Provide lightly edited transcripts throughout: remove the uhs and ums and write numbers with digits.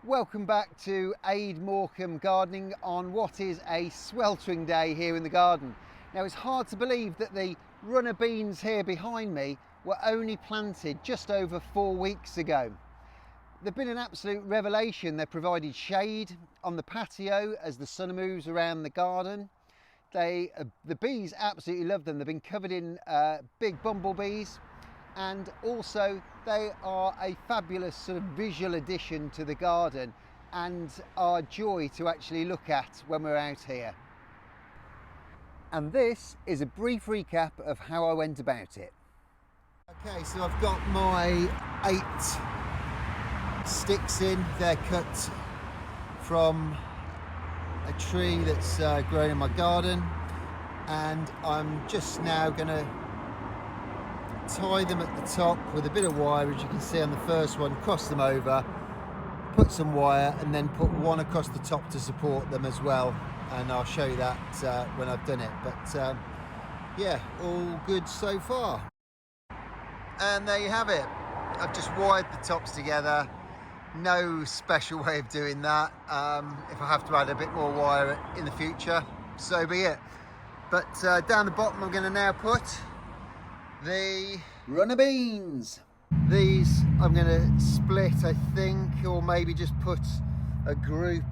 Welcome back to Ade Morcom Gardening on what is a sweltering day here in the garden. Now, it's hard to believe that the runner beans here behind me were only planted just over 4 weeks ago. They've been an absolute revelation. They've provided shade on the patio as the sun moves around the garden. The bees absolutely love them. They've been covered in big bumblebees, and also they are a fabulous sort of visual addition to the garden and are joy to actually look at when we're out here. And this is a brief recap of how I went about it. Okay, so I've got my 8 sticks in. They're cut from a tree that's grown in my garden, and I'm just now going to tie them at the top with a bit of wire, as you can see on the first one, cross them over, put some wire, and then put one across the top to support them as well, and I'll show you that when I've done it. But yeah, all good so far. And there you have it. I've just wired the tops together. No special way of doing that. If I have to add a bit more wire in the future, so be it. But down the bottom I'm going to now put the runner beans. These I'm going to split, I think, or maybe just put a group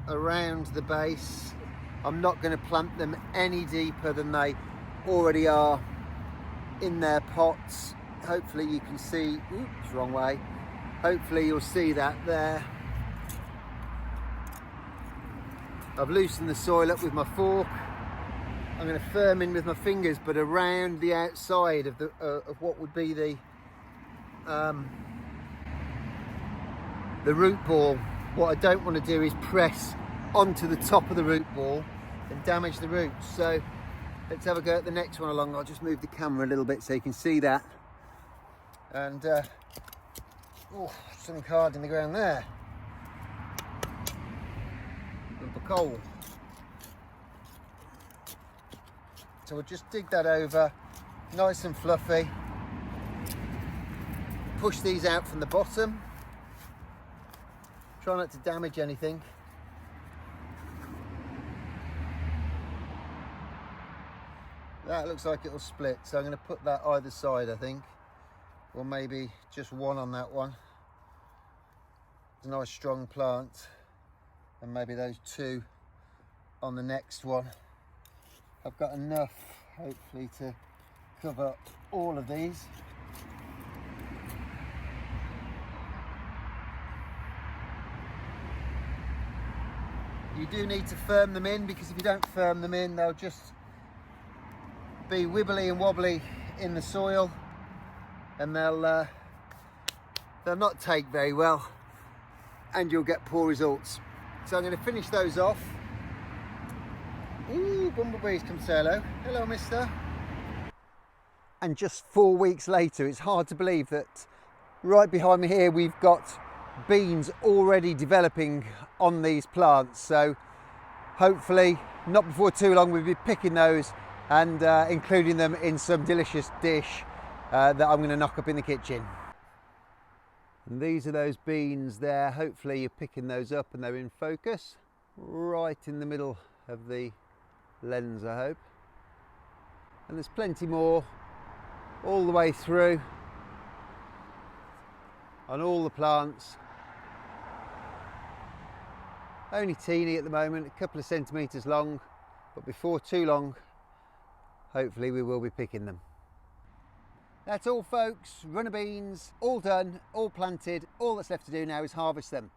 around the base. I'm not going to plant them any deeper than they already are in their pots. Hopefully you can see, oops, wrong way. Hopefully you'll see that there. I've loosened the soil up with my fork. I'm going to firm in with my fingers, but around the outside of what would be the root ball. What I don't want to do is press onto the top of the root ball and damage the roots. So let's have a go at the next one along. I'll just move the camera a little bit so you can see that. And oh, something hard in the ground there. Lump of coal. So we'll just dig that over, nice and fluffy. Push these out from the bottom. Try not to damage anything. That looks like it'll split, so I'm going to put that either side, I think. Or maybe just one on that one. It's a nice strong plant. And maybe those 2 on the next one. I've got enough, hopefully, to cover all of these. You do need to firm them in, because if you don't firm them in, they'll just be wibbly and wobbly in the soil, and they'll not take very well, and you'll get poor results. So I'm going to finish those off. Ooh, bumblebees come say hello. Hello, mister. And just 4 weeks later, it's hard to believe that right behind me here we've got beans already developing on these plants. So hopefully not before too long we'll be picking those and including them in some delicious dish that I'm going to knock up in the kitchen. And these are those beans there. Hopefully you're picking those up and they're in focus right in the middle of the lens, I hope. And there's plenty more all the way through on all the plants. Only teeny at the moment, a couple of centimetres long, but before too long hopefully we will be picking them. That's all, folks. Runner beans all done, all planted. All that's left to do now is harvest them.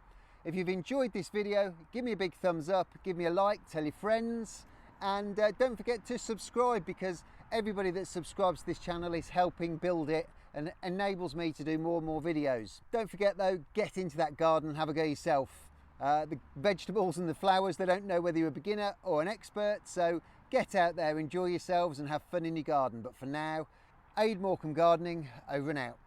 If you've enjoyed this video, give me a big thumbs up, give me a like, tell your friends, and don't forget to subscribe, because everybody that subscribes to this channel is helping build it and enables me to do more and more videos. Don't forget though, get into that garden and have a go yourself. The vegetables and the flowers, they don't know whether you're a beginner or an expert, so get out there, enjoy yourselves and have fun in your garden. But for now, Ade Morcom Gardening, over and out.